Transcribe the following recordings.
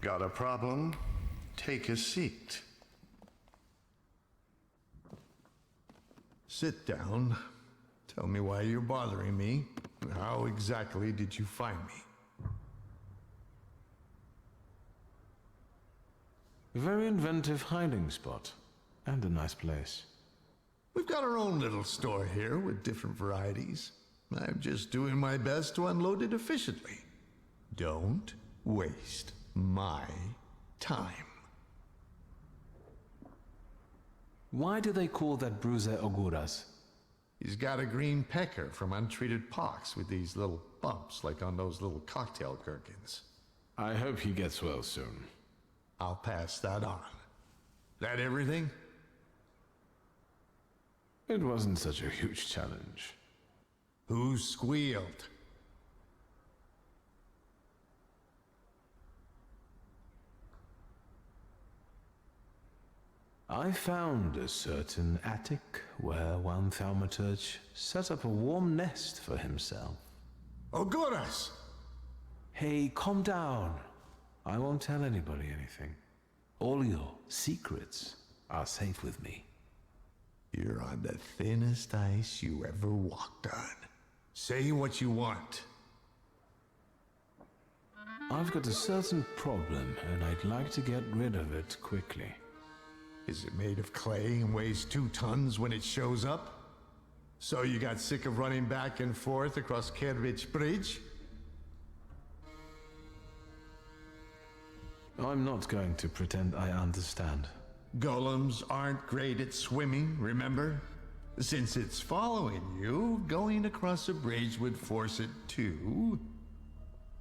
Got a problem? Take a seat. Sit down. Tell me why you're bothering me. How exactly did you find me? A very inventive hiding spot. And a nice place. We've got our own little store here with different varieties. I'm just doing my best to unload it efficiently. Don't waste my time. Why do they call that bruiser Oguras? He's got a green pecker from untreated pox with these little bumps like on those little cocktail gherkins. I hope he gets well soon. I'll pass that on. That everything? It wasn't such a huge challenge. Who squealed? I found a certain attic where one Thaumaturge set up a warm nest for himself. Oguras! Hey, calm down. I won't tell anybody anything. All your secrets are safe with me. You're on the thinnest ice you ever walked on. Say what you want. I've got a certain problem, and I'd like to get rid of it quickly. Is it made of clay and weighs 2 tons when it shows up? So you got sick of running back and forth across Kerridge Bridge? I'm not going to pretend I understand. Golems aren't great at swimming, remember? Since it's following you, going across a bridge would force it to.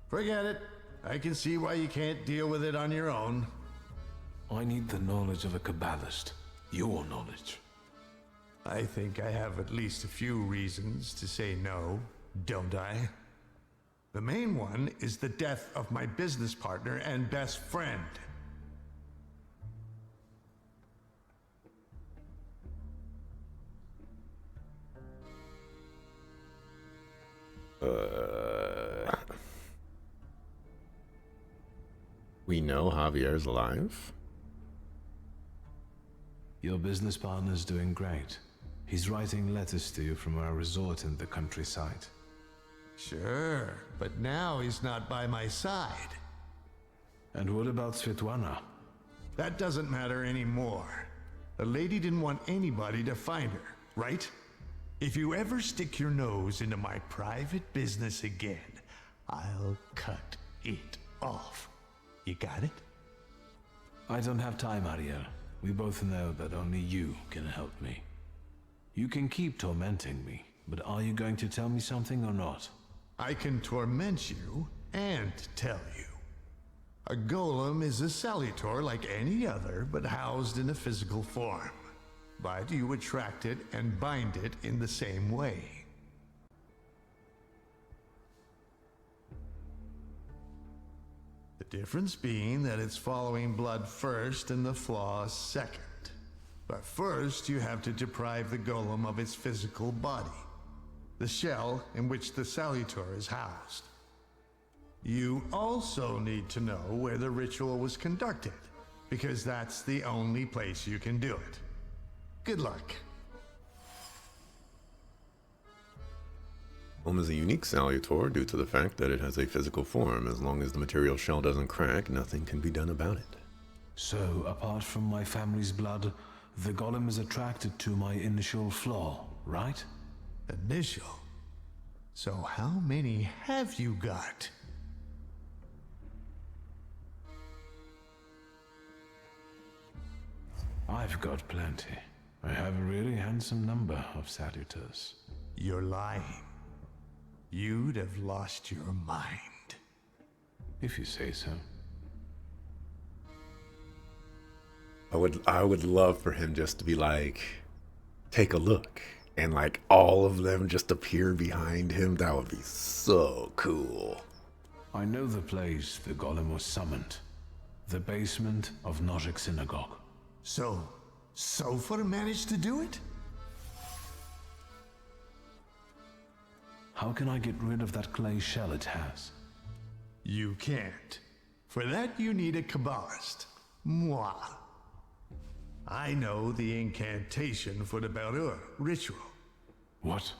Forget it. I can see why you can't deal with it on your own. I need the knowledge of a Kabbalist. Your knowledge. I think I have at least a few reasons to say no, don't I? The main one is the death of my business partner and best friend. We know Javier's alive? Your business partner's doing great. He's writing letters to you from our resort in the countryside. Sure, but now he's not by my side. And what about Svetlana? That doesn't matter anymore. The lady didn't want anybody to find her, right? If you ever stick your nose into my private business again, I'll cut it off. You got it? I don't have time, Ariel. We both know that only you can help me. You can keep tormenting me, but are you going to tell me something or not? I can torment you and tell you. A golem is a salutor like any other, but housed in a physical form. But you attract it and bind it in the same way. The difference being that it's following blood first and the flaws second. But first you have to deprive the golem of its physical body, the shell in which the salutor is housed. You also need to know where the ritual was conducted, because that's the only place you can do it. Good luck. Home is a unique salutor due to the fact that it has a physical form. As long as the material shell doesn't crack, nothing can be done about it. So, apart from my family's blood, the golem is attracted to my initial flaw, right? Initial? So how many have you got? I've got plenty. I have a really handsome number of salutors. You're lying. You'd have lost your mind. If you say so. I would love for him just to be like, take a look, and like all of them just appear behind him. That would be so cool. I know the place the golem was summoned. The basement of Nozhik Synagogue. So, Sofer managed to do it? How can I get rid of that clay shell it has? You can't. For that you need a Kabbalist. Moi. I know the incantation for the Barur ritual. What?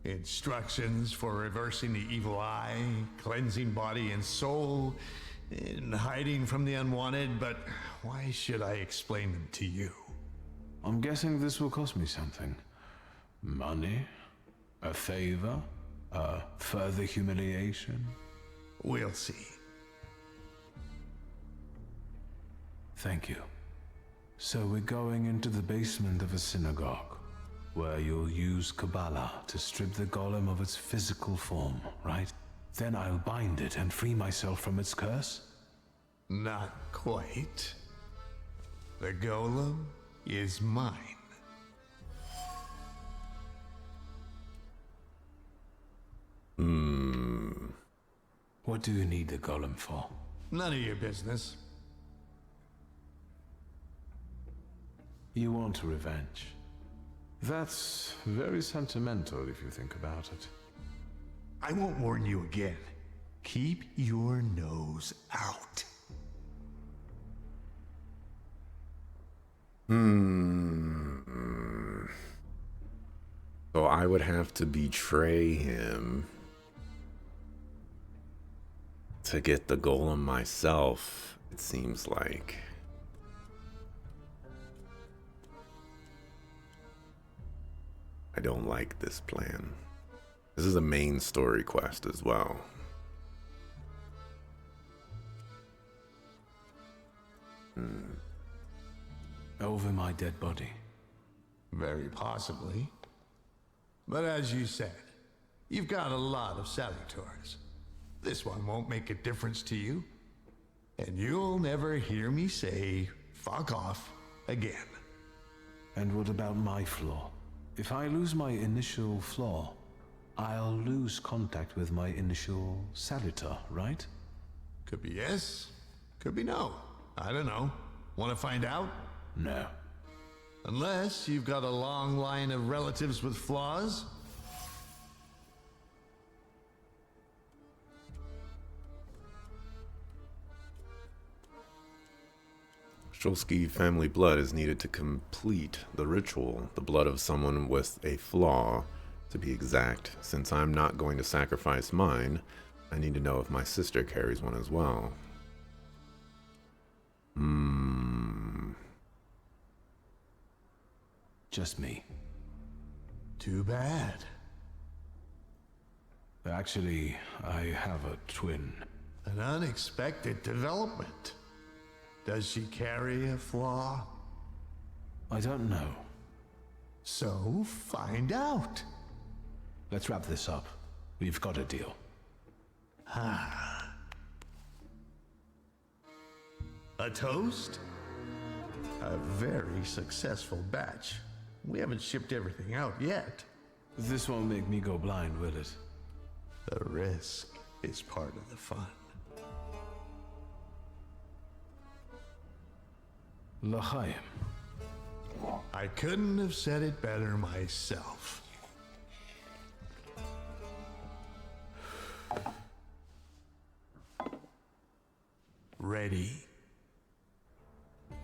Instructions for reversing the evil eye, cleansing body and soul, and hiding from the unwanted, but why should I explain them to you? I'm guessing this will cost me something. Money? A favor? A further humiliation? We'll see. Thank you. So we're going into the basement of a synagogue, where you'll use Kabbalah to strip the golem of its physical form, right? Then I'll bind it and free myself from its curse? Not quite. The golem is mine. What do you need the golem for? None of your business. You want revenge. That's very sentimental if you think about it. I won't warn you again. Keep your nose out. So I would have to betray him to get the golem myself, it seems like. I don't like this plan. This is a main story quest as well. Over my dead body. Very possibly. But as you said, you've got a lot of Thaumaturges. This one won't make a difference to you. And you'll never hear me say, fuck off, again. And what about my flaw? If I lose my initial flaw, I'll lose contact with my initial salutar, right? Could be yes, could be no. I don't know. Want to find out? No. Unless you've got a long line of relatives with flaws. Shulsky family blood is needed to complete the ritual. The blood of someone with a flaw, to be exact. Since I'm not going to sacrifice mine, I need to know if my sister carries one as well. Just me. Too bad. Actually, I have a twin. An unexpected development. Does she carry a flaw? I don't know. So find out. Let's wrap this up. We've got a deal. A toast? A very successful batch. We haven't shipped everything out yet. This won't make me go blind, will it? The risk is part of the fun. L'chaim. I couldn't have said it better myself. Ready?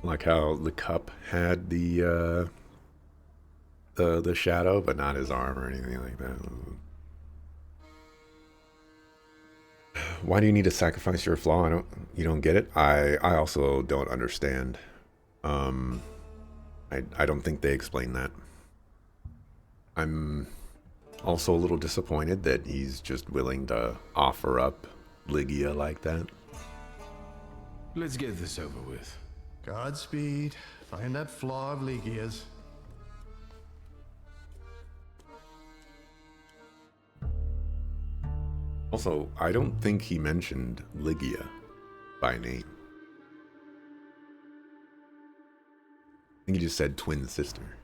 Like how the cup had the shadow, but not his arm or anything like that. Why do you need to sacrifice your flaw? You don't get it? I also don't understand. I don't think they explain that. I'm also a little disappointed that he's just willing to offer up Lygia like that. Let's get this over with. Godspeed. Find that flaw of Lygia's. Also, I don't think he mentioned Lygia by name. I think he just said twin sister.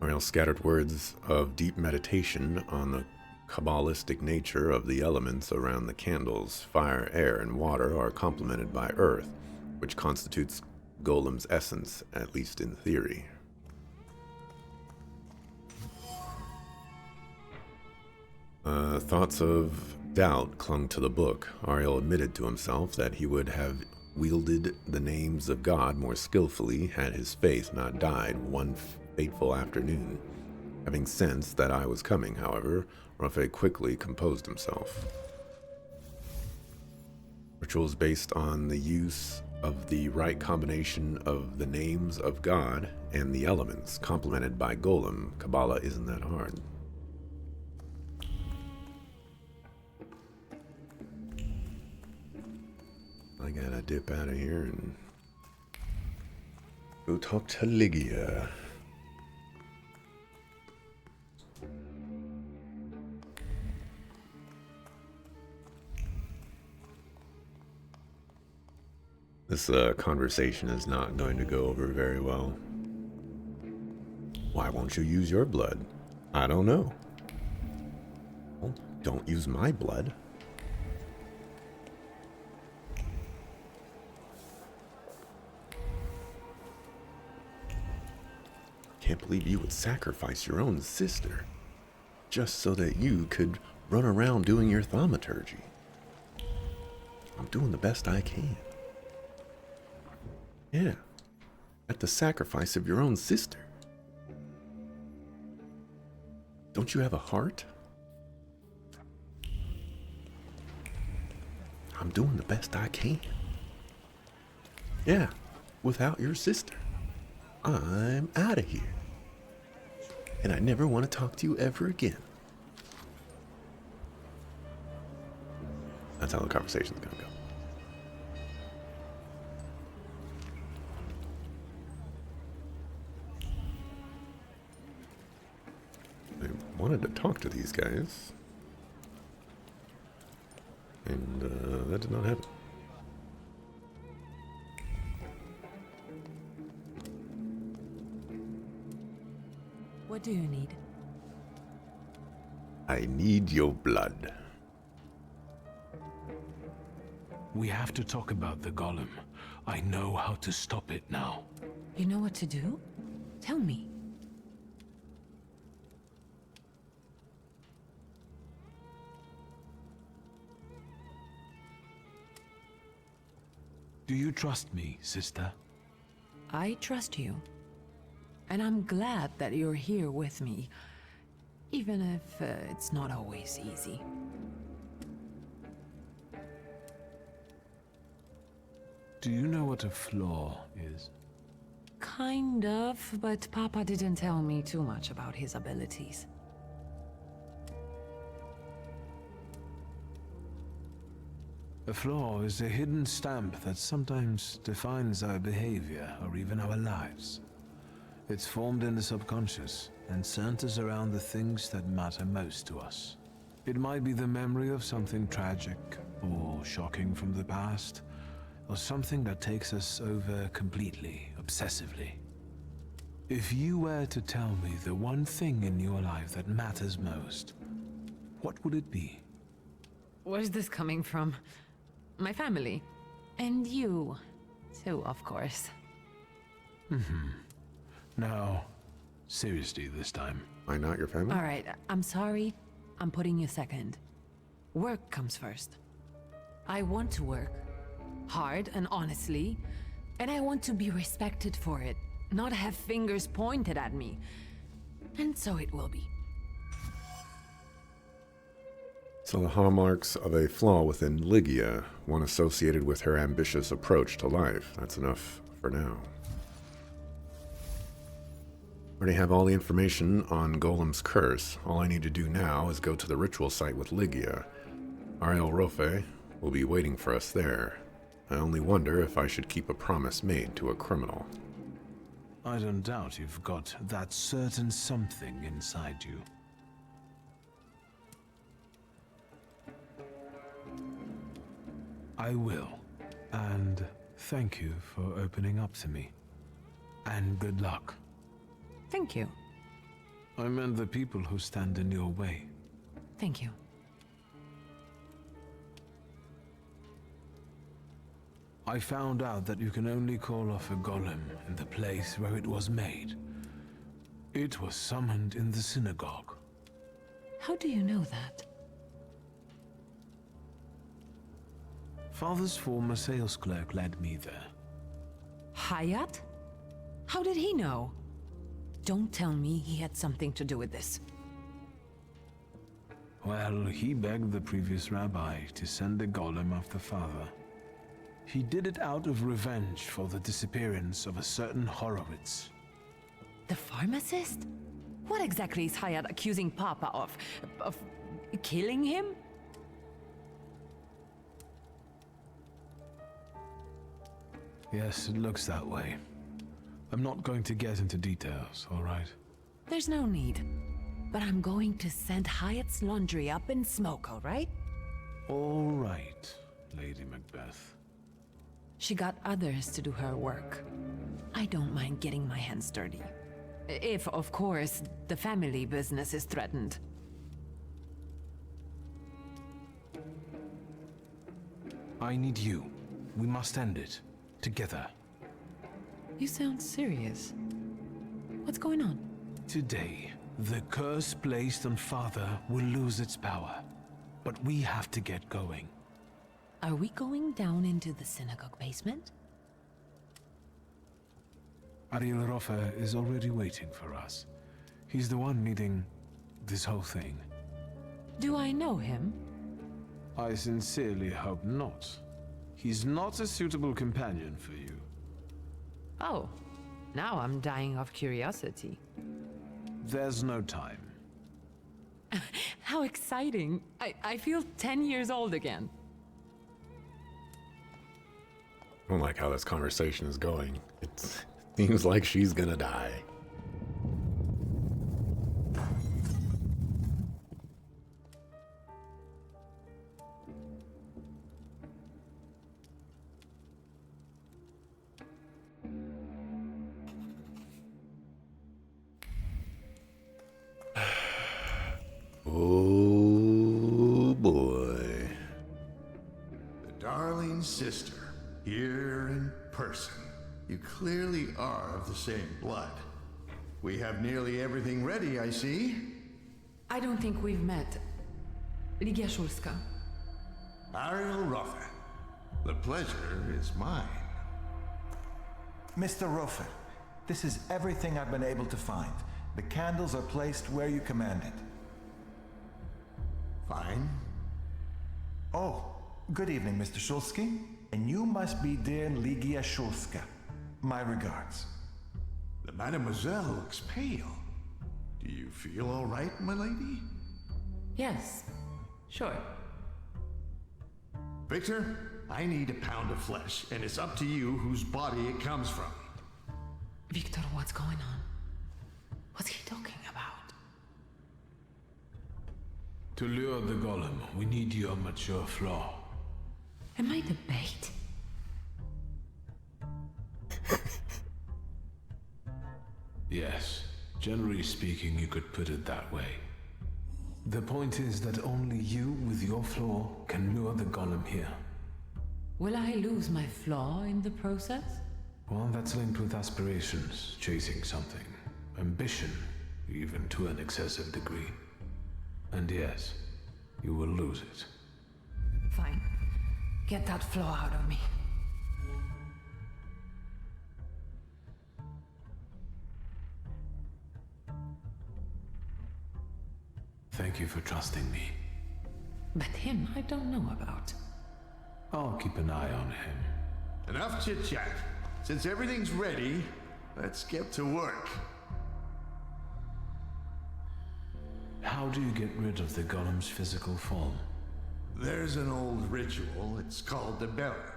Ariel's scattered words of deep meditation on the Kabbalistic nature of the elements around the candles. Fire, air, and water are complemented by earth, which constitutes Golem's essence, at least in theory. Thoughts of doubt clung to the book. Ariel admitted to himself that he would have wielded the names of God more skillfully had his faith not died one fateful afternoon. Having sensed that I was coming, however, Ruffy quickly composed himself. Rituals based on the use of the right combination of the names of God and the elements, complemented by Golem. Kabbalah isn't that hard. I gotta dip out of here and go talk to Lygia. This conversation is not going to go over very well. Why won't you use your blood? I don't know. Well, don't use my blood. Can't believe you would sacrifice your own sister just so that you could run around doing your thaumaturgy. I'm doing the best I can. Yeah, at the sacrifice of your own sister. Don't you have a heart? I'm doing the best I can. Yeah, without your sister. I'm out of here. And I never want to talk to you ever again. That's how the conversation's gonna go. I wanted to talk to these guys. And that did not happen. What do you need? I need your blood. We have to talk about the golem. I know how to stop it now. You know what to do? Tell me. Do you trust me, sister? I trust you. And I'm glad that you're here with me, even if it's not always easy. Do you know what a flaw is? Kind of, but Papa didn't tell me too much about his abilities. A flaw is a hidden stamp that sometimes defines our behavior or even our lives. It's formed in the subconscious and centers around the things that matter most to us. It might be the memory of something tragic or shocking from the past, or something that takes us over completely, obsessively. If you were to tell me the one thing in your life that matters most, what would it be? Where's this coming from? My family. And you, too, of course. Now, seriously this time. Am I not your family? All right, I'm sorry. I'm putting you second. Work comes first. I want to work. Hard and honestly. And I want to be respected for it. Not have fingers pointed at me. And so it will be. So the hallmarks of a flaw within Lygia, one associated with her ambitious approach to life. That's enough for now. Already have all the information on Golem's curse. All I need to do now is go to the ritual site with Lygia. Ariel Rofe will be waiting for us there. I only wonder if I should keep a promise made to a criminal. I don't doubt you've got that certain something inside you. I will. And thank you for opening up to me. And good luck. Thank you. I meant the people who stand in your way. Thank you. I found out that you can only call off a golem in the place where it was made. It was summoned in the synagogue. How do you know that? Father's former sales clerk led me there. Hayat? How did he know? Don't tell me he had something to do with this. Well, he begged the previous rabbi to send a golem after father. He did it out of revenge for the disappearance of a certain Horowitz. The pharmacist? What exactly is Hayat accusing Papa of? Of killing him? Yes, it looks that way. I'm not going to get into details, all right? There's no need. But I'm going to send Hayat's laundry up in smoke, all right? All right, Lady Macbeth. She got others to do her work. I don't mind getting my hands dirty. If, of course, the family business is threatened. I need you. We must end it. Together. You sound serious. What's going on? Today, the curse placed on Father will lose its power. But we have to get going. Are we going down into the synagogue basement? Ariel Roffer is already waiting for us. He's the one leading this whole thing. Do I know him? I sincerely hope not. He's not a suitable companion for you. Oh, now I'm dying of curiosity. There's no time. How exciting! I feel 10 years old again. I don't like how this conversation is going. It seems like she's gonna die. Oh boy. The darling sister, here in person. You clearly are of the same blood. We have nearly everything ready, I see. I don't think we've met. Ligia Szulska. Ariel Roffer. The pleasure is mine. Mr. Roffer, this is everything I've been able to find. The candles are placed where you commanded. Fine. Oh, good evening, Mr. Szulski. And you must be dear Ligia Szulska. My regards. The mademoiselle looks pale. Do you feel all right, my lady? Yes, sure. Victor, I need a pound of flesh, and it's up to you whose body it comes from. Victor, what's going on? What's he talking about? To lure the golem, we need your mature flaw. Am I the bait? Yes, generally speaking, you could put it that way. The point is that only you with your flaw can lure the golem here. Will I lose my flaw in the process? Well, that's linked with aspirations, chasing something, ambition, even to an excessive degree. And yes, you will lose it. Fine. Get that flaw out of me. Thank you for trusting me. But him, I don't know about. I'll keep an eye on him. Enough chit-chat. Since everything's ready, let's get to work. How do you get rid of the golem's physical form? There's an old ritual. It's called the Beller.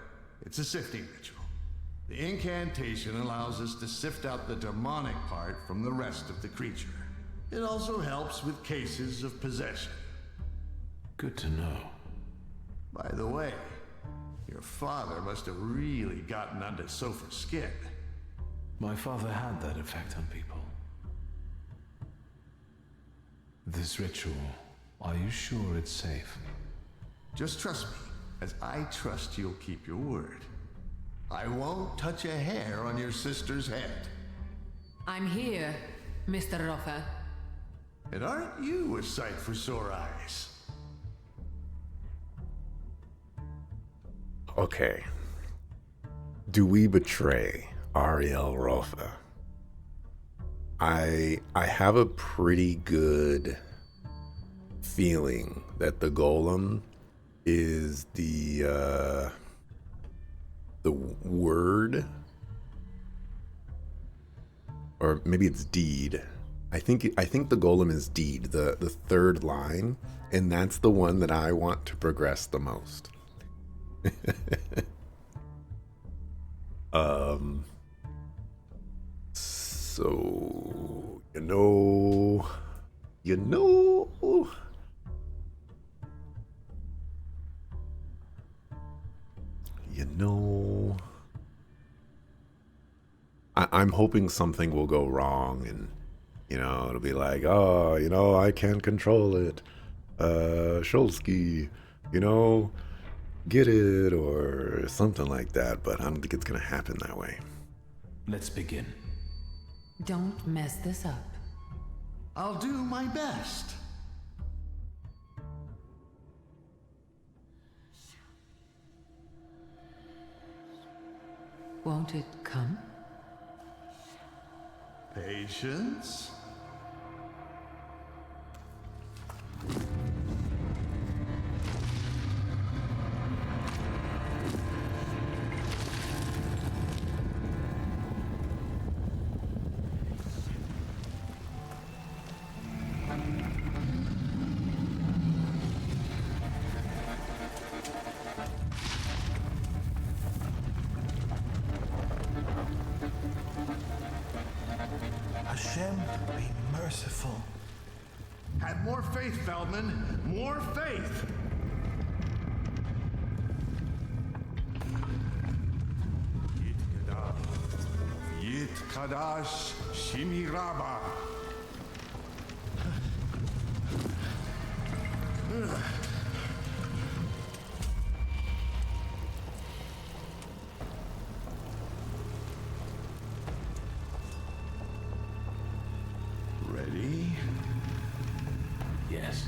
It's a sifting ritual. The incantation allows us to sift out the demonic part from the rest of the creature. It also helps with cases of possession. Good to know. By the way, your father must have really gotten under Sophie's skin. My father had that effect on people. This ritual, are you sure it's safe? Just trust me, as I trust you'll keep your word. I won't touch a hair on your sister's head. I'm here, Mr. Roffa. And aren't you a sight for sore eyes? Okay. Do we betray Ariel Roffa? I have a pretty good feeling that the golem is the word, or maybe it's deed. I think the golem is deed, the third line, and that's the one that I want to progress the most. So you know, I'm hoping something will go wrong, and it'll be like, oh, I can't control it, Shulsky, get it, or something like that, but I don't think it's gonna happen that way. Let's begin. Don't mess this up. I'll do my best. Won't it come? Patience. Hashem, be merciful. Have more faith, Feldman. More faith. Yit Kadash Shimiraba. Ready? Yes.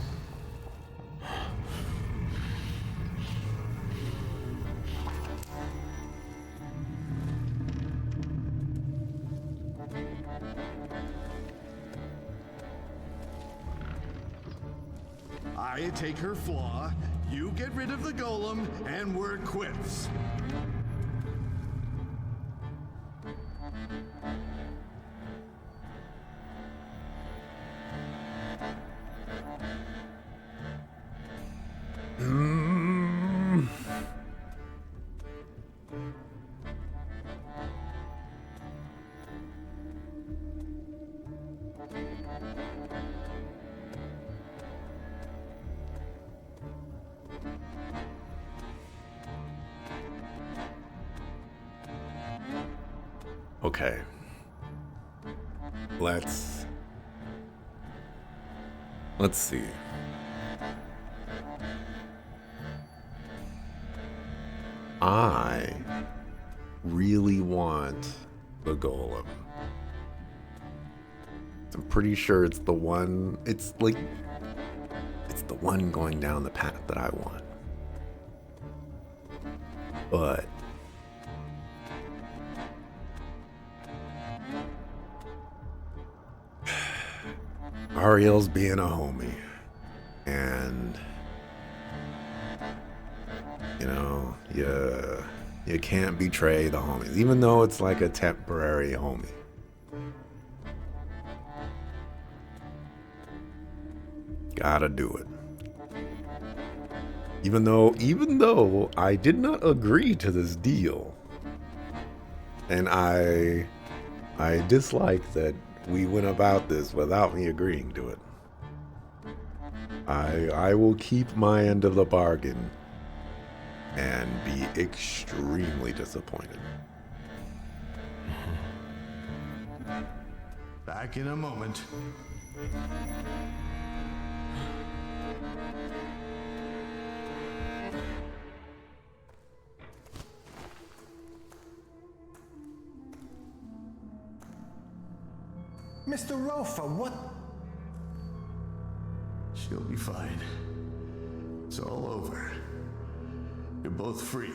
I take her flaw, you get rid of the golem, and we're quits. Okay. Let's see. I really want the golem. I'm pretty sure it's the one, it's the one going down the path that I want. But Ariel's being a homie, and you can't betray the homies, even though it's like a temporary homie. Gotta do it. Even though I did not agree to this deal, and I dislike that we went about this without me agreeing to it. I will keep my end of the bargain and be extremely disappointed. Back in a moment. Mr. Rofa, what? She'll be fine. It's all over. You're both free.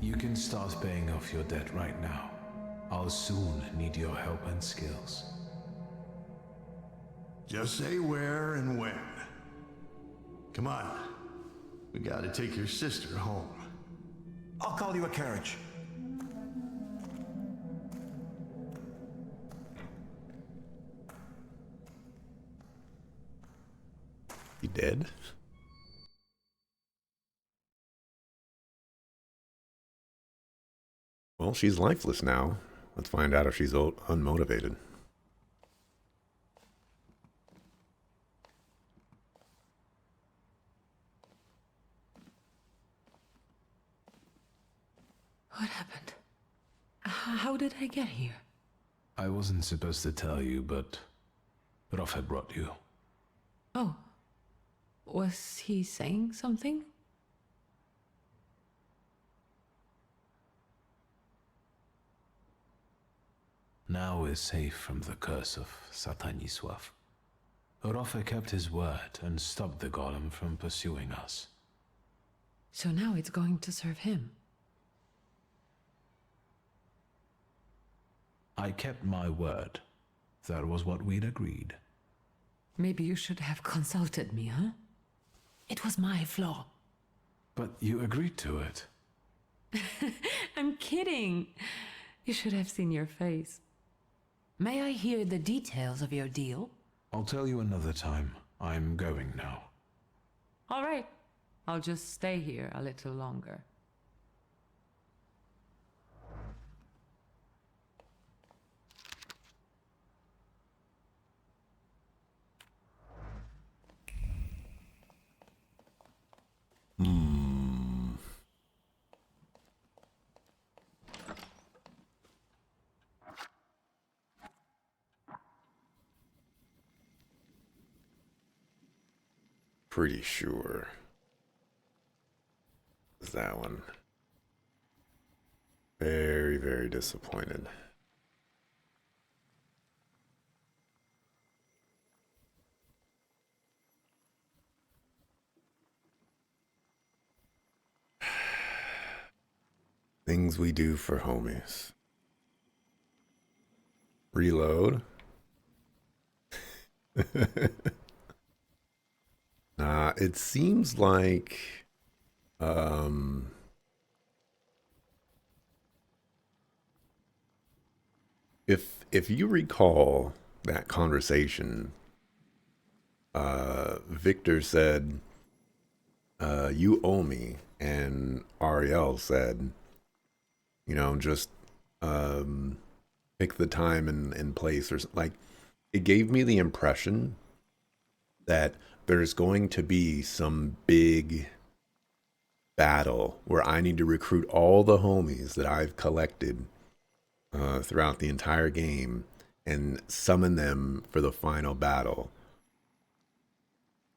You can start paying off your debt right now. I'll soon need your help and skills. Just say where and when. Come on. We gotta take your sister home. I'll call you a carriage. He dead? Well, she's lifeless now. Let's find out if she's unmotivated. What happened? How did I get here? I wasn't supposed to tell you, but Rafa brought you. Oh. Was he saying something? Now we're safe from the curse of Satanisław. Rafa kept his word and stopped the golem from pursuing us. So now it's going to serve him. I kept my word. That was what we'd agreed. Maybe you should have consulted me, huh? It was my flaw. But you agreed to it. I'm kidding. You should have seen your face. May I hear the details of your deal? I'll tell you another time. I'm going now. All right. I'll just stay here a little longer. Pretty sure. Is that one. Very, very disappointed. Things we do for homies. Reload. Nah, it seems like if you recall that conversation, Victor said, you owe me, and Ariel said, you know, just pick the time and place, or like, it gave me the impression that there's going to be some big battle where I need to recruit all the homies that I've collected throughout the entire game and summon them for the final battle.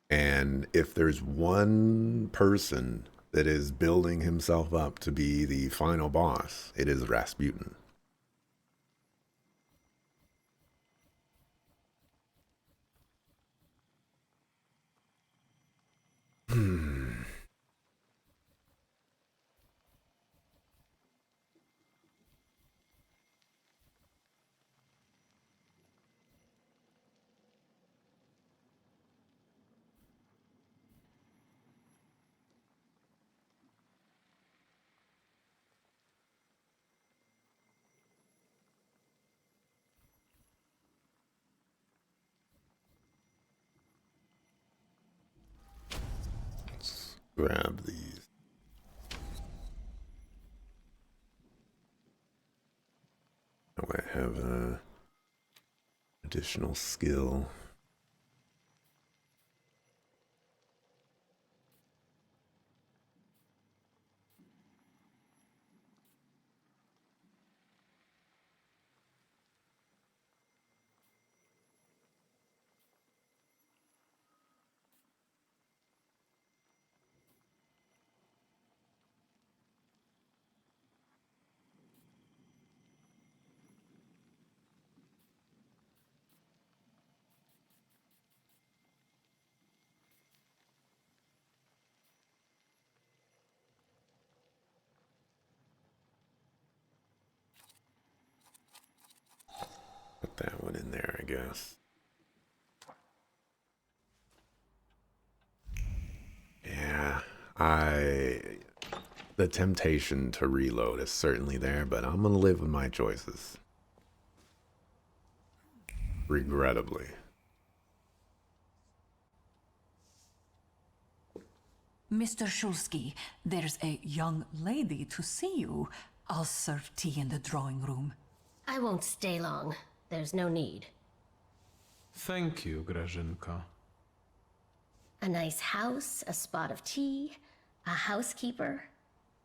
And if there's one person that is building himself up to be the final boss, it is Rasputin. Grab these. Oh, I have a additional skill. Put that one in there, I guess. Yeah, the temptation to reload is certainly there, but I'm gonna live with my choices. Regrettably. Mr. Shulsky, there's a young lady to see you. I'll serve tea in the drawing room. I won't stay long. There's no need. Thank you, Grażynka. A nice house, a spot of tea, a housekeeper.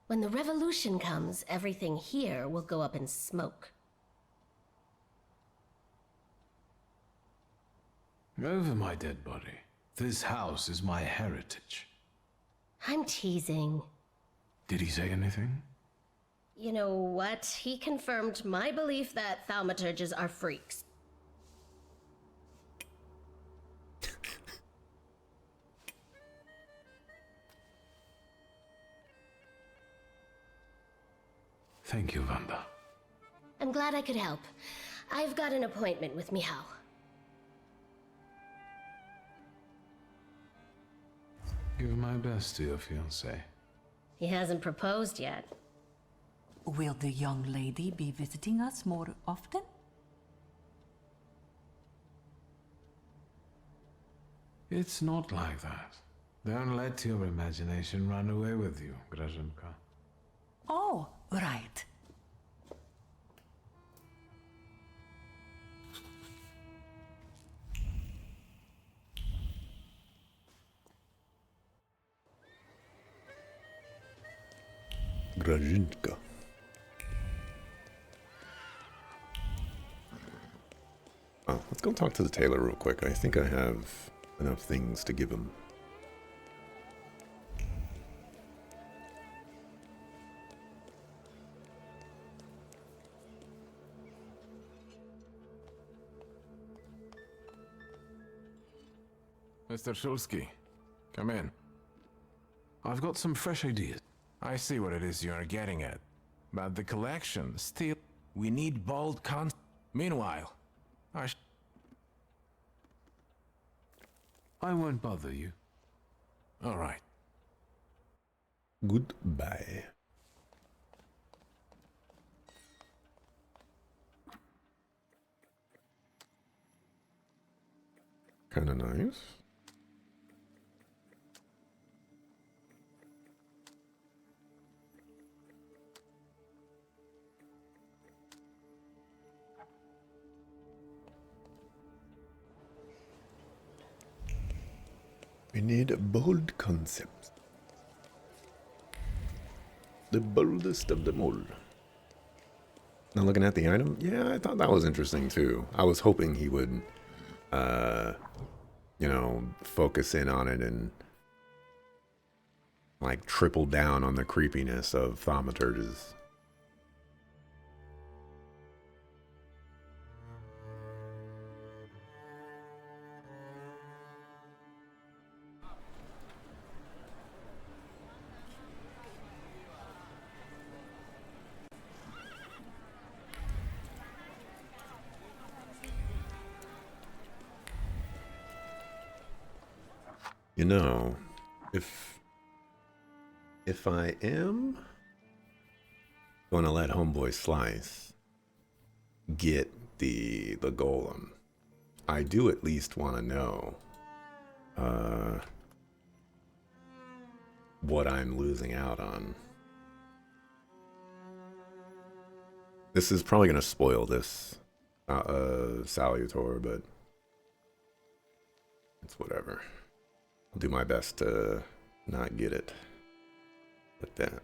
When the revolution comes, everything here will go up in smoke. Over my dead body. This house is my heritage. I'm teasing. Did he say anything? You know what? He confirmed my belief that Thaumaturges are freaks. Thank you, Vanda. I'm glad I could help. I've got an appointment with Michał. Give my best to your fiancé. He hasn't proposed yet. Will the young lady be visiting us more often? It's not like that. Don't let your imagination run away with you, Grażynka. Oh, right. Grażynka. Oh, let's go talk to the tailor real quick. I think I have enough things to give him. Mr. Shulsky, come in. I've got some fresh ideas. I see what it is you're getting at. But the collection, still, we need bold Meanwhile, I won't bother you. all right. Goodbye. Kinda nice. We need bold concepts. The boldest of them all. Now looking at the item, yeah, I thought that was interesting too. I was hoping he would, you know, focus in on it and like triple down on the creepiness of thaumaturges. You know, if I am going to let Homeboy Slice get the golem, I do at least want to know what I'm losing out on. This is probably going to spoil this Salutor, but it's whatever. I'll do my best to not get it. But that,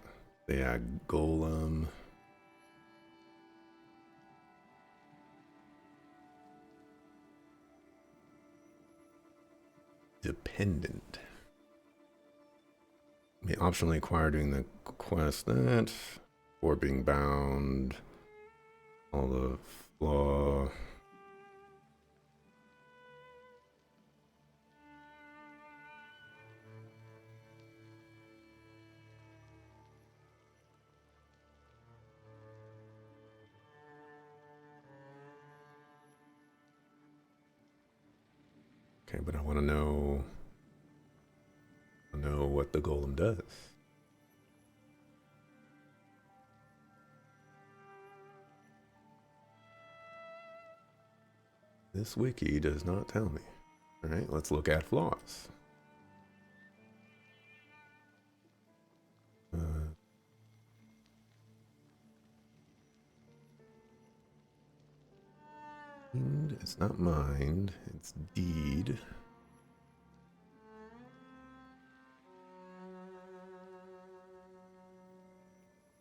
yeah, golem. Dependent. May optionally acquire during the quest that, or being bound. All the flaw. Okay, but I want to know what the golem does. This wiki does not tell me. All right, let's look at flaws. Mind, it's not mind, it's deed.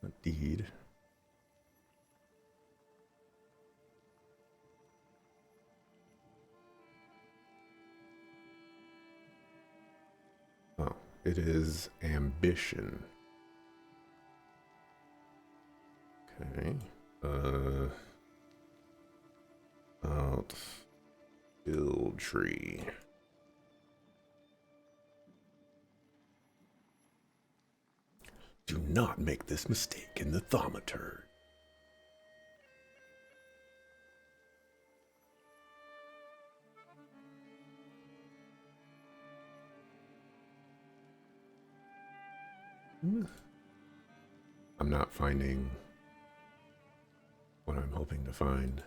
Not deed. Oh, it is ambition. Okay. Out. Build tree. Do not make this mistake in the Thaumaturge. I'm not finding what I'm hoping to find.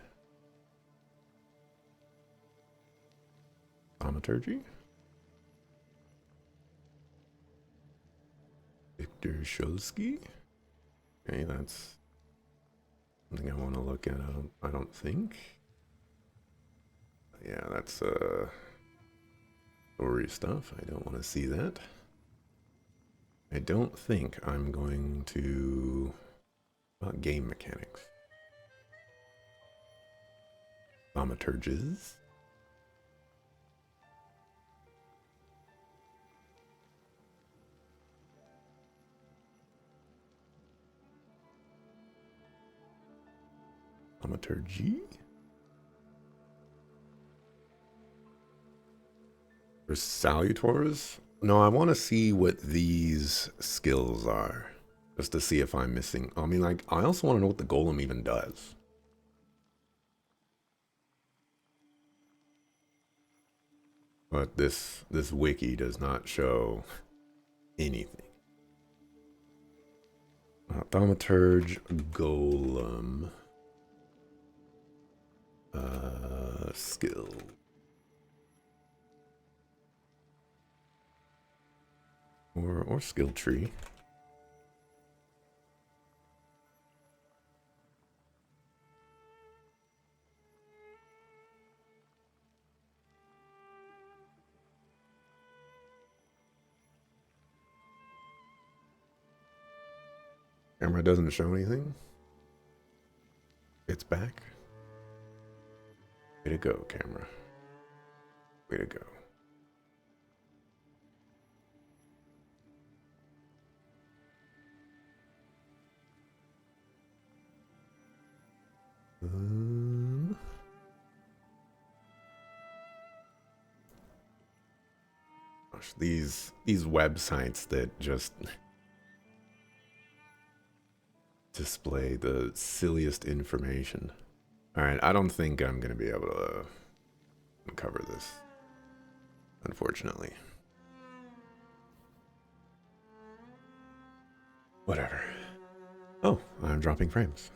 Thaumaturge? Victor Shulsky? Okay, that's something I want to look at. I don't think. Yeah, that's story stuff. I don't want to see that. I don't think I'm going to about game mechanics. Thaumaturges. Thaumaturge? For salutors? No, I want to see what these skills are. Just to see if I'm missing. I mean, like, I also want to know what the golem even does. But this wiki does not show anything. Thaumaturge, golem. Skill. Or skill tree. Camera doesn't show anything. It's back. Way to go, camera. Way to go. Gosh, these websites that just display the silliest information. All right, I don't think I'm gonna be able to cover this, unfortunately. Whatever. Oh, I'm dropping frames.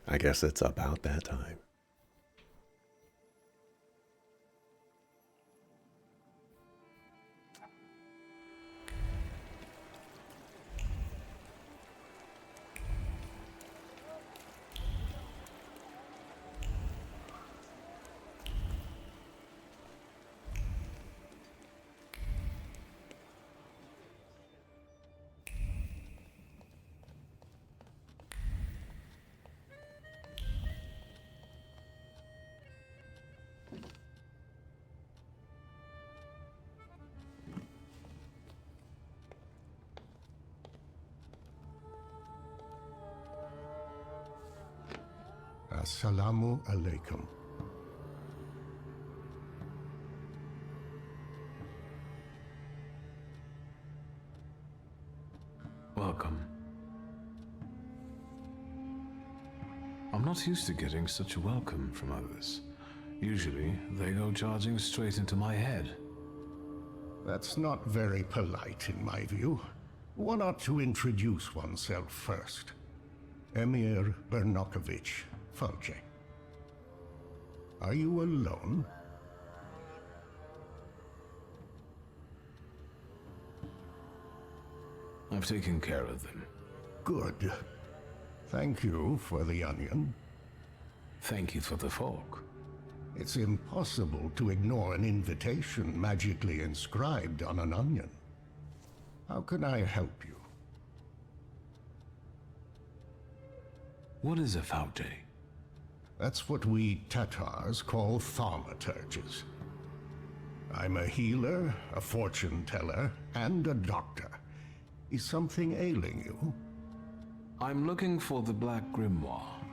I guess it's about that time. Assalamu alaikum. Welcome. I'm not used to getting such a welcome from others. Usually, they go charging straight into my head. That's not very polite in my view. One ought to introduce oneself first. Emir Bernakovich, Fulge. Are you alone? I've taken care of them. Good. Thank you for the onion. Thank you for the fork. It's impossible to ignore an invitation magically inscribed on an onion. How can I help you? What is a Faude? That's what we Tatars call thaumaturges. I'm a healer, a fortune teller, and a doctor. Is something ailing you? I'm looking for the Black Grimoire.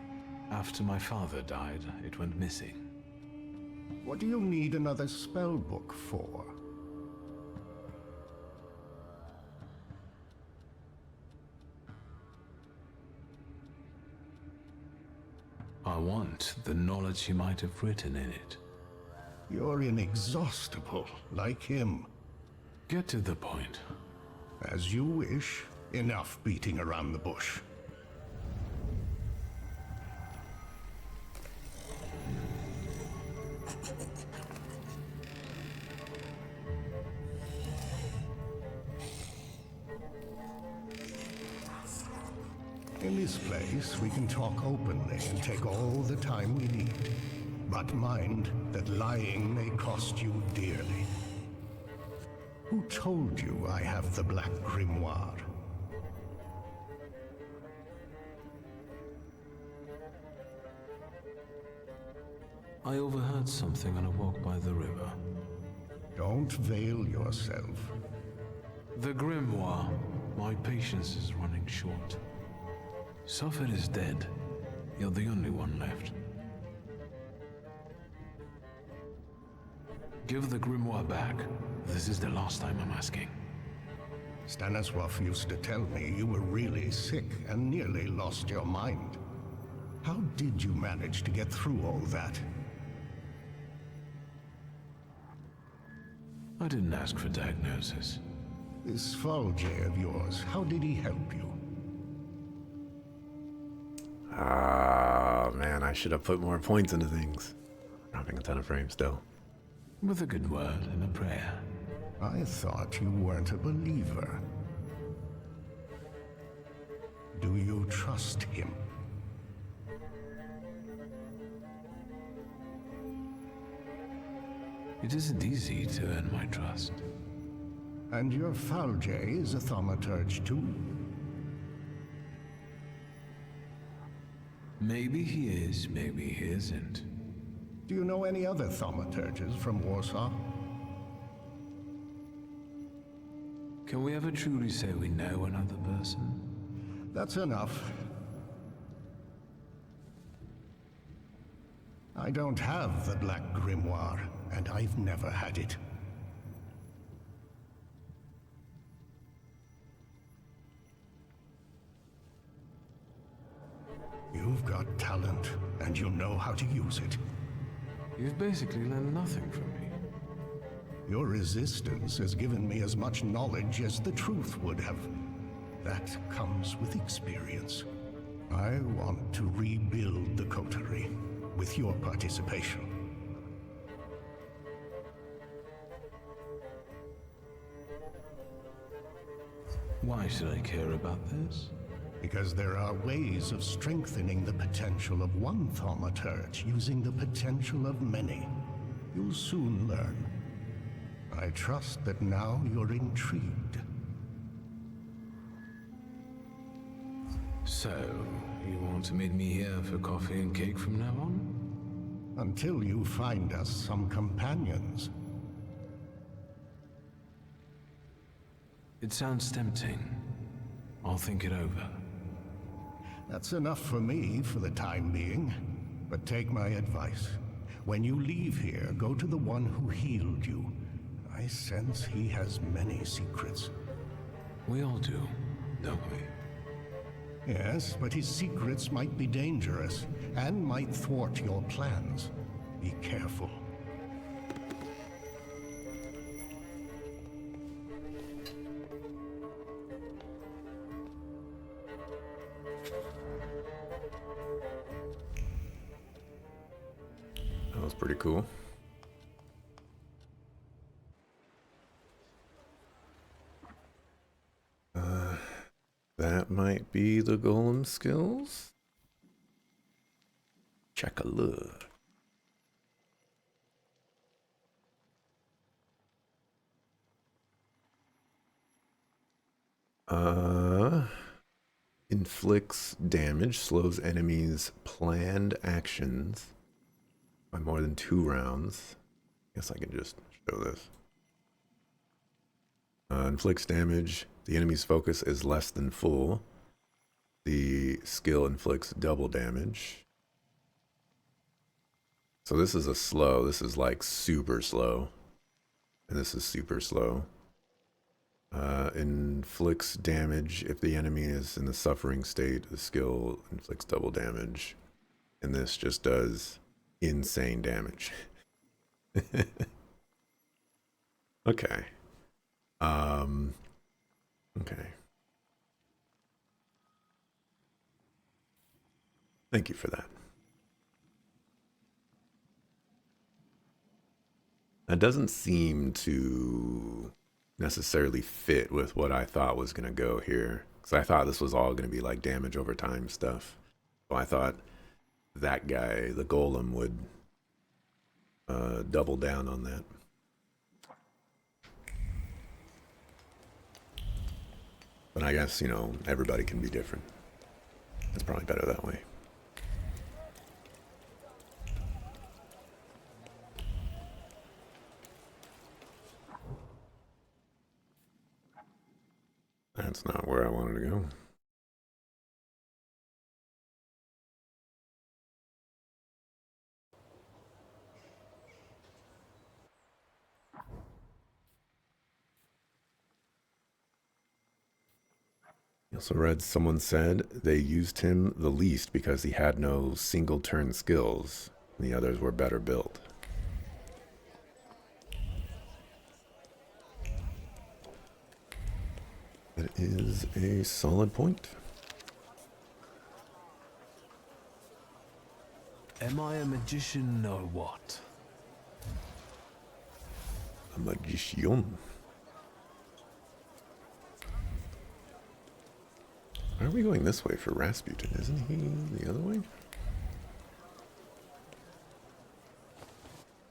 After my father died, it went missing. What do you need another spell book for? I want the knowledge he might have written in it. You're inexhaustible, like him. Get to the point. As you wish. Enough beating around the bush. In this place, we can talk openly and take all the time we need. But mind that lying may cost you dearly. Who told you I have the Black Grimoire? I overheard something on a walk by the river. Don't veil yourself. The Grimoire. My patience is running short. Suffolk is dead. You're the only one left. Give the Grimoire back. This is the last time I'm asking. Stanisław used to tell me you were really sick and nearly lost your mind. How did you manage to get through all that? I didn't ask for diagnosis. This Fulge of yours, how did he help you? Ah, man, I should have put more points into things. Dropping a ton of frames still. With a good word and a prayer. I thought you weren't a believer. Do you trust him? It isn't easy to earn my trust. And your Fulge is a thaumaturge too? Maybe he is, maybe he isn't. Do you know any other thaumaturges from Warsaw? Can we ever truly say we know another person? That's enough. I don't have the Black Grimoire, and I've never had it. You've got talent, and you know how to use it. You've basically learned nothing from me. Your resistance has given me as much knowledge as the truth would have. That comes with experience. I want to rebuild the coterie, with your participation. Why should I care about this? Because there are ways of strengthening the potential of one thaumaturge using the potential of many. You'll soon learn. I trust that now you're intrigued. So, you want to meet me here for coffee and cake from now on? Until you find us some companions. It sounds tempting. I'll think it over. That's enough for me for the time being. But take my advice. When you leave here, go to the one who healed you. I sense he has many secrets. We all do, don't we? Yes, but his secrets might be dangerous, and might thwart your plans. Be careful. That was pretty cool. That might be the golem skills. Check a look. Inflicts damage, slows enemies' planned actions by more than 2 rounds. Guess I can just show this. Inflicts damage. The enemy's focus is less than full. The skill inflicts double damage. So this is a slow. This is like super slow. And this is super slow. Inflicts damage if the enemy is in the suffering state. The skill inflicts double damage. And this just does insane damage. Okay. Okay. Thank you for that. That doesn't seem to necessarily fit with what I thought was going to go here. Because I thought this was all going to be like damage over time stuff. So I thought that guy, the golem, would double down on that. But I guess, you know, everybody can be different. It's probably better that way. That's not where I wanted to go. I also read someone said they used him the least because he had no single turn skills. And the others were better built. That is a solid point. Am I a magician or what? A magician. Why are we going this way for Rasputin? Isn't he the other way?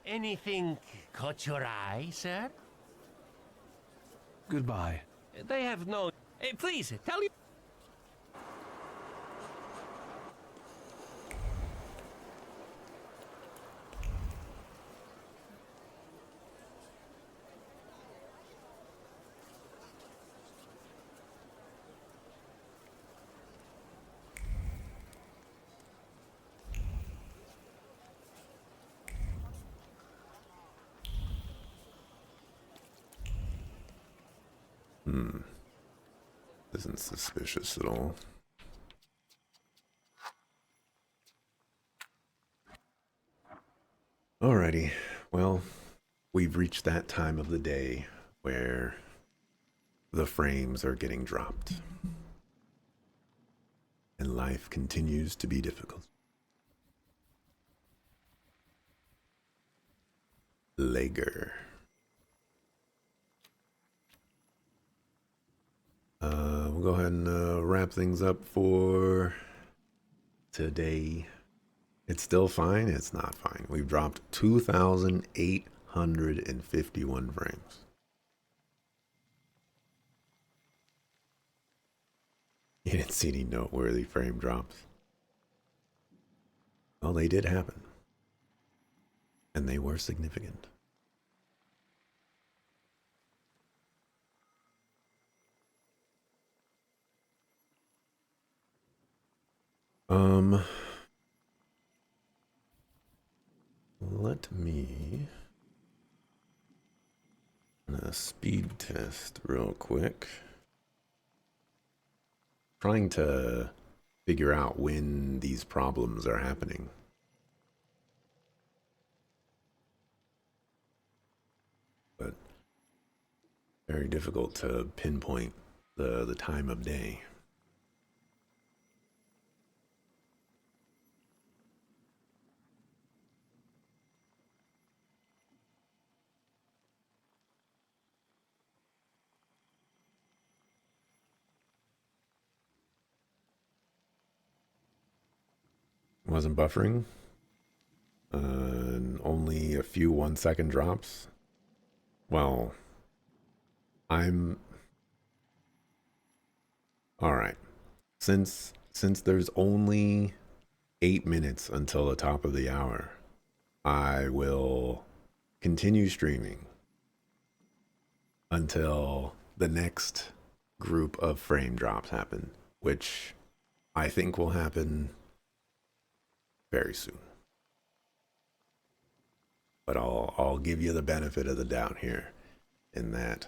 Anything caught your eye, sir? Goodbye. They have no... please, tell you... Isn't suspicious at all. Alrighty, well, we've reached that time of the day where the frames are getting dropped. And life continues to be difficult. Lager. We'll go ahead and wrap things up for today. It's still fine. It's not fine. We've dropped 2,851 frames. You didn't see any noteworthy frame drops. Well, they did happen. And they were significant. Let me speed test real quick. Trying to figure out when these problems are happening. but very difficult to pinpoint the time of day. Wasn't buffering. Only a few 1-second drops. Well, I'm all right. Since there's only 8 minutes until the top of the hour, I will continue streaming until the next group of frame drops happen, which I think will happen very soon. But I'll give you the benefit of the doubt here in that,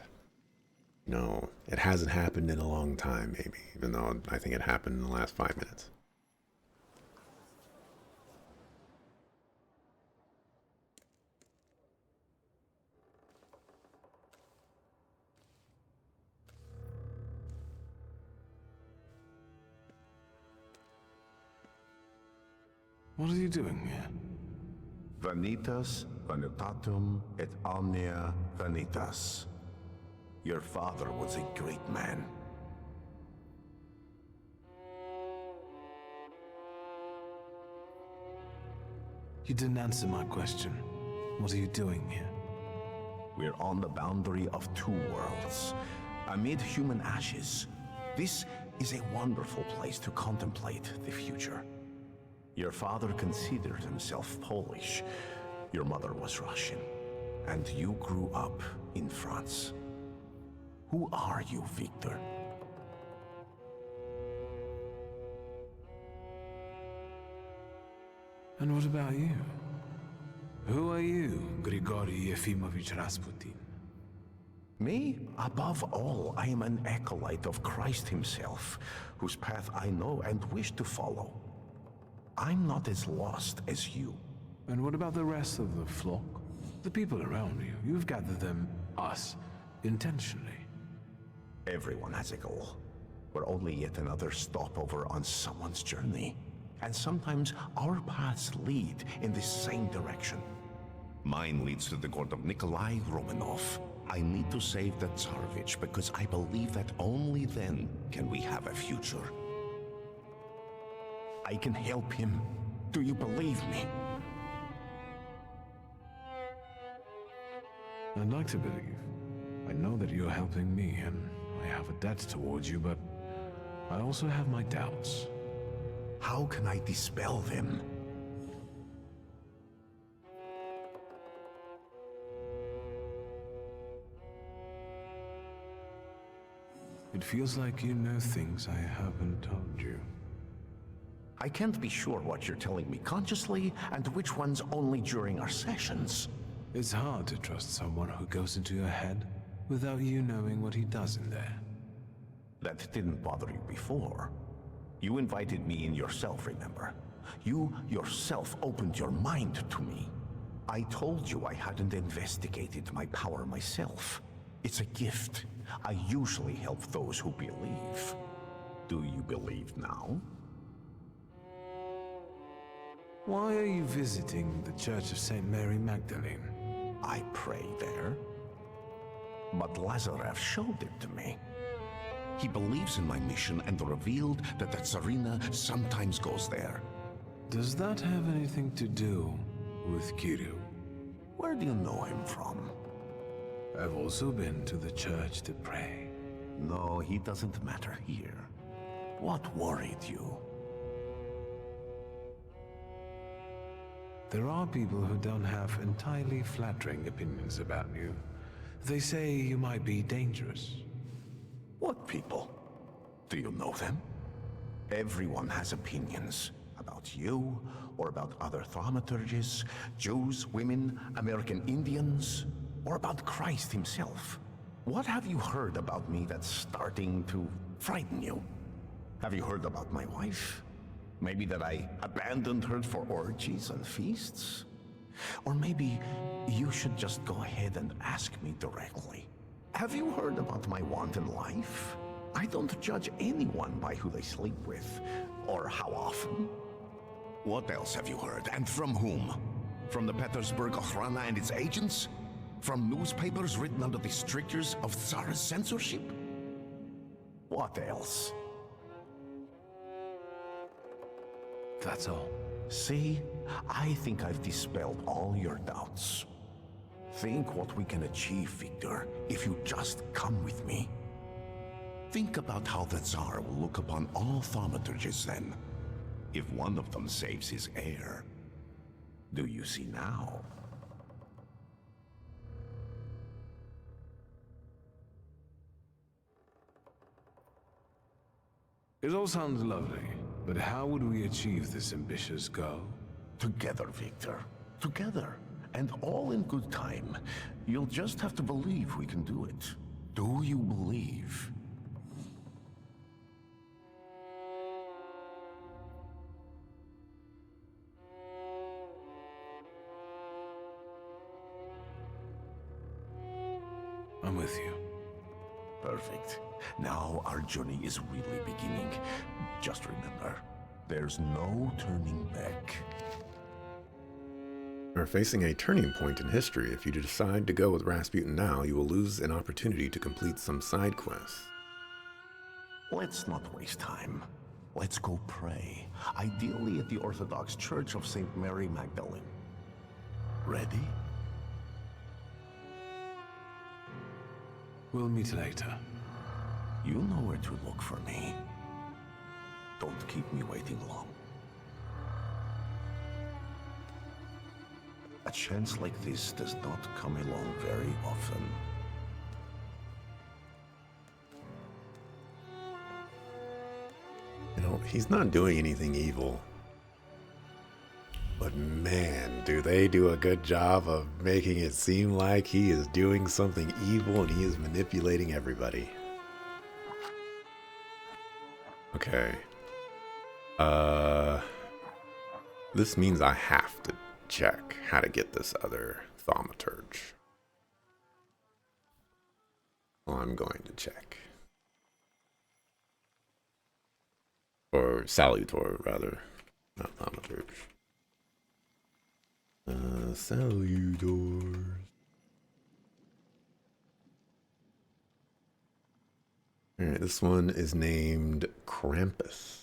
you know, it hasn't happened in a long time, maybe, even though I think it happened in the last 5 minutes. What are you doing here? Vanitas, vanitatum, et omnia vanitas. Your father was a great man. You didn't answer my question. What are you doing here? We're on the boundary of two worlds, amid human ashes. This is a wonderful place to contemplate the future. Your father considered himself Polish. Your mother was Russian. And you grew up in France. Who are you, Victor? And what about you? Who are you, Grigory Yefimovich Rasputin? Me? Above all, I am an acolyte of Christ himself, whose path I know and wish to follow. I'm not as lost as you. And what about the rest of the flock? The people around you. You've gathered them, us, intentionally. Everyone has a goal. We're only yet another stopover on someone's journey. And sometimes our paths lead in the same direction. Mine leads to the court of Nikolai Romanov. I need to save the Tsarevich because I believe that only then can we have a future. I can help him. Do you believe me? I'd like to believe. I know that you're helping me, and I have a debt towards you, but I also have my doubts. How can I dispel them? It feels like you know things I haven't told you. I can't be sure what you're telling me consciously and which ones only during our sessions. It's hard to trust someone who goes into your head without you knowing what he does in there. That didn't bother you before. You invited me in yourself, remember? You yourself opened your mind to me. I told you I hadn't investigated my power myself. It's a gift. I usually help those who believe. Do you believe now? Why are you visiting the Church of St. Mary Magdalene? I pray there. But Lazarev showed it to me. He believes in my mission and revealed that the Tsarina sometimes goes there. Does that have anything to do with Kirill? Where do you know him from? I've also been to the church to pray. No, he doesn't matter here. What worried you? There are people who don't have entirely flattering opinions about you. They say you might be dangerous. What people? Do you know them? Everyone has opinions about you or about other thaumaturges, Jews, women, American Indians, or about Christ himself. What have you heard about me that's starting to frighten you? Have you heard about my wife? Maybe that I abandoned her for orgies and feasts? Or maybe you should just go ahead and ask me directly. Have you heard about my wanton life? I don't judge anyone by who they sleep with, or how often. What else have you heard, and from whom? From the Petersburg Okhrana and its agents? From newspapers written under the strictures of Tsar's censorship? What else? That's all. See, I think I've dispelled all your doubts. Think what we can achieve, Victor, if you just come with me. Think about how the Tsar will look upon all Thaumaturges then, if one of them saves his heir. Do you see now? It all sounds lovely, but how would we achieve this ambitious goal? Together, Victor. Together. And all in good time. You'll just have to believe we can do it. Do you believe? I'm with you. Perfect. Now our journey is really beginning. Just remember, there's no turning back. We're facing a turning point in history. If you decide to go with Rasputin now, you will lose an opportunity to complete some side quests. Let's not waste time. Let's go pray. Ideally at the Orthodox Church of St. Mary Magdalene. Ready? We'll meet later. You know where to look for me. Don't keep me waiting long. A chance like this does not come along very often. You know, he's not doing anything evil. But man, do they do a good job of making it seem like he is doing something evil and he is manipulating everybody. Okay. This means I have to check how to get this other Thaumaturge. Well, I'm going to check. Or Salutor, rather. Not Thaumaturge. Salutors. Alright, this one is named Krampus.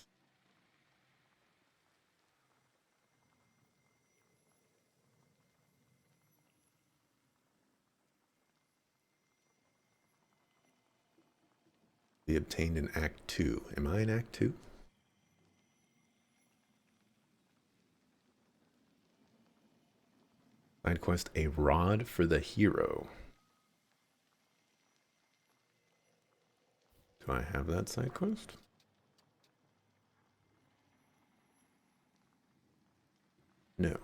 He obtained in Act 2. Am I in Act 2? Side quest, A Rod for the Hero. Do I have that side quest? No.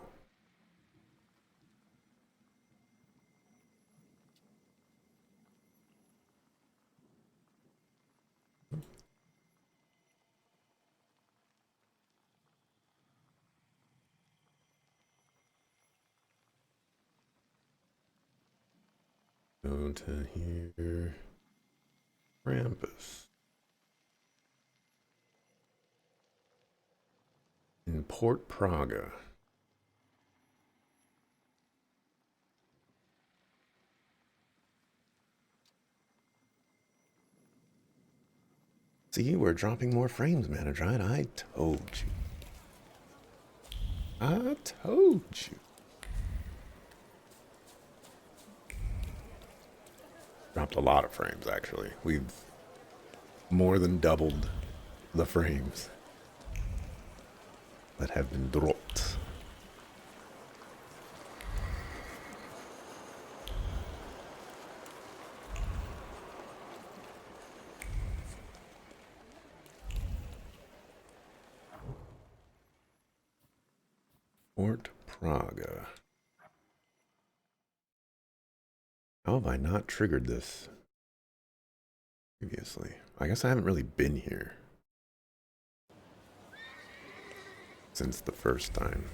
Go to here. Krampus. In Port Praga. See, we're dropping more frames, Manadrite. I told you. I told you. Dropped a lot of frames, actually. We've more than doubled the frames that have been dropped. Fort Praga. How have I not triggered this previously? I guess I haven't really been here since the first time.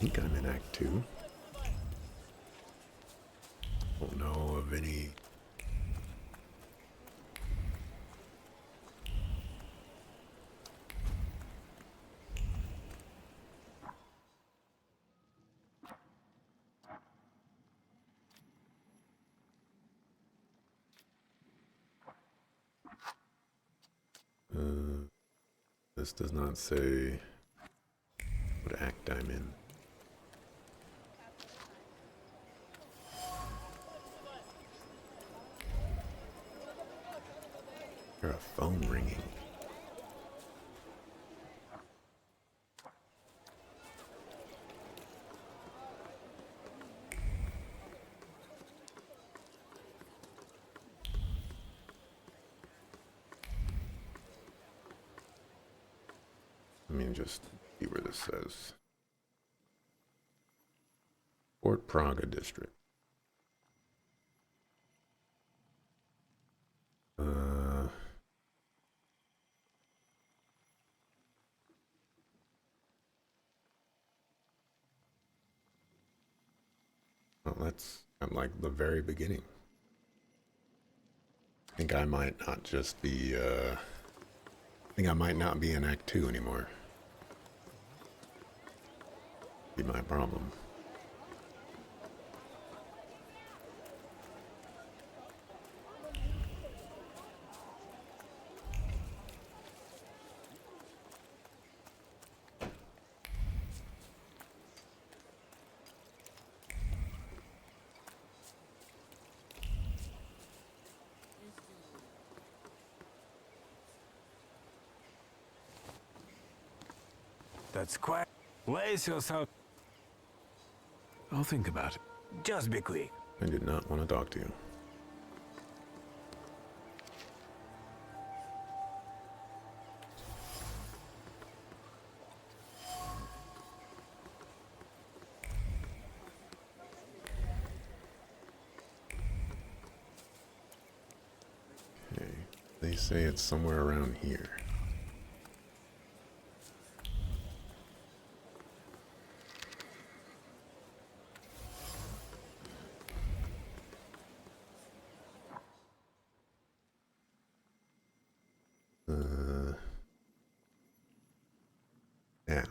think I'm in Act 2. Don't know of any... This does not say what act I'm in. Hear a phone ringing. Let me just see where this says. Fort Praga District. Well, that's at like the very beginning. I think I might not just be, I think I might not be in Act 2 anymore. Be my problem. That's quite... Lace yourself. I'll think about it. Just be quick. I did not want to talk to you. Okay, they say it's somewhere around here. Yeah,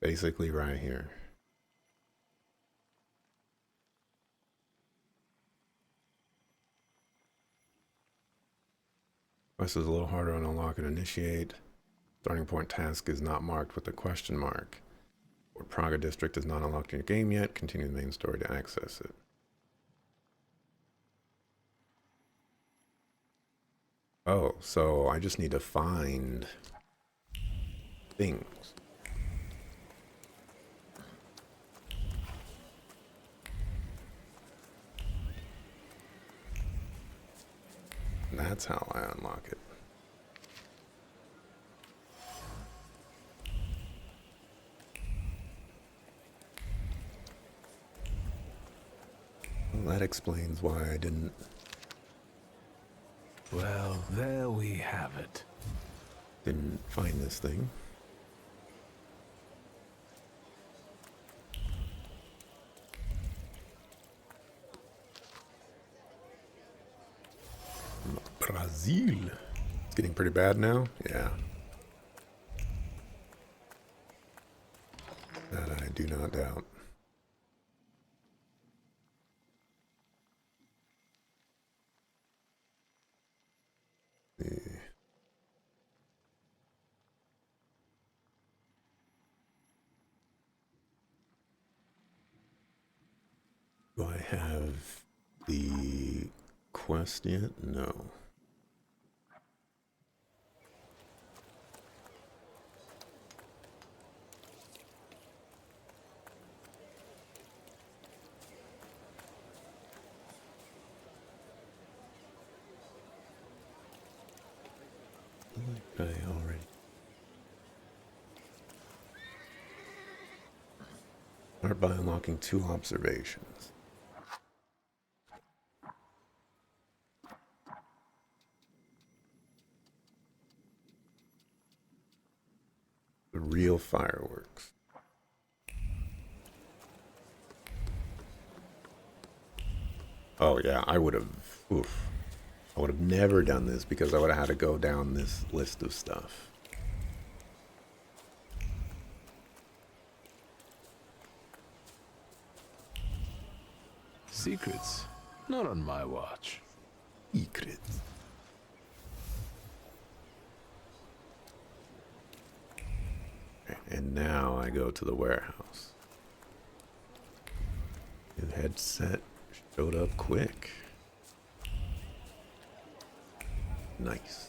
basically right here. Quest is a little harder to unlock and initiate. Starting point task is not marked with a question mark. Fort Praga District is not unlocked in your game yet. Continue the main story to access it. Oh, so I just need to find things. That's how I unlock it. Well, that explains why I didn't. Well, there we have it. Didn't find this thing. Brazil. It's getting pretty bad now. Yeah. That I do not doubt. Do I have the quest yet? No. I already. Start by unlocking 2 observations. The real fireworks. Oh yeah, I would have. Oof. I would have never done this because I would have had to go down this list of stuff. Secrets? Not on my watch. Secrets. And now I go to the warehouse. New headset showed up quick. Nice.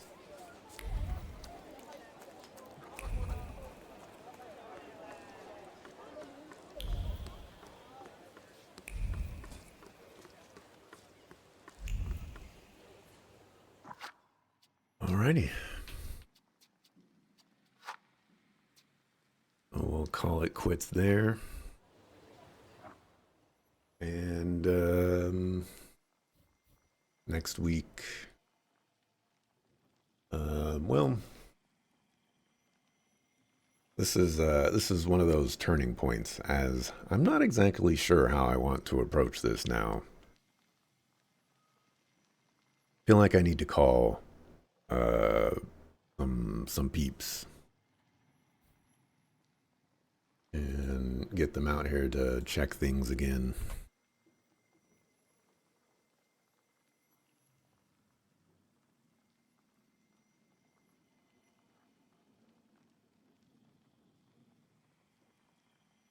Alrighty. We'll call it quits there. And next week, well, this is one of those turning points, as I'm not exactly sure how I want to approach this now. I feel like I need to call some peeps and get them out here to check things again.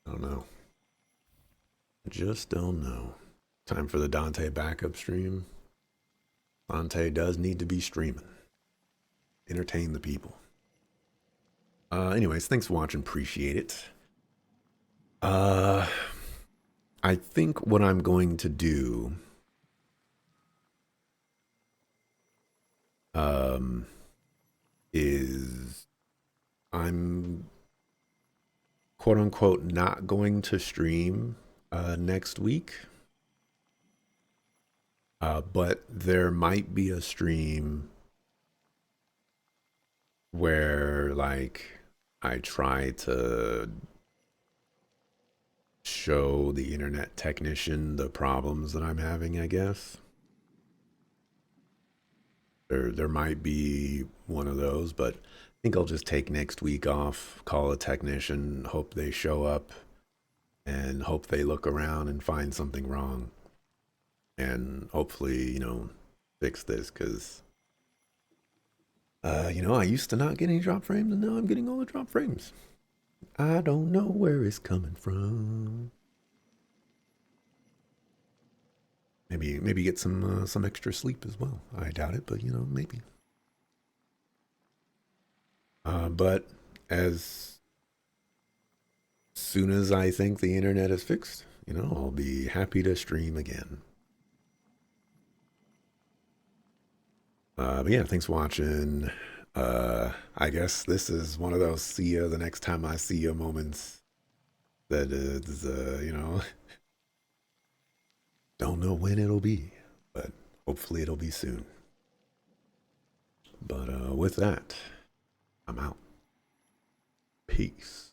I don't know. Just don't know. Time for the Dante backup stream. Dante does need to be streaming. Entertain the people. Anyways, thanks for watching. Appreciate it. I think what I'm going to do is I'm quote unquote not going to stream next week. But there might be a stream where like I try to show the internet technician the problems that I'm having, I guess. There might be one of those, but I think I'll just take next week off, call a technician, hope they show up, and hope they look around and find something wrong. And hopefully, you know, fix this, because, you know, I used to not get any drop frames, and now I'm getting all the drop frames. I don't know where it's coming from. Maybe get some extra sleep as well. I doubt it, but you know, maybe. But as soon as I think the internet is fixed, you know, I'll be happy to stream again. But yeah, thanks for watching. I guess this is one of those see ya the next time I see ya moments that is, you know, don't know when it'll be, but hopefully it'll be soon. But with that, I'm out. Peace.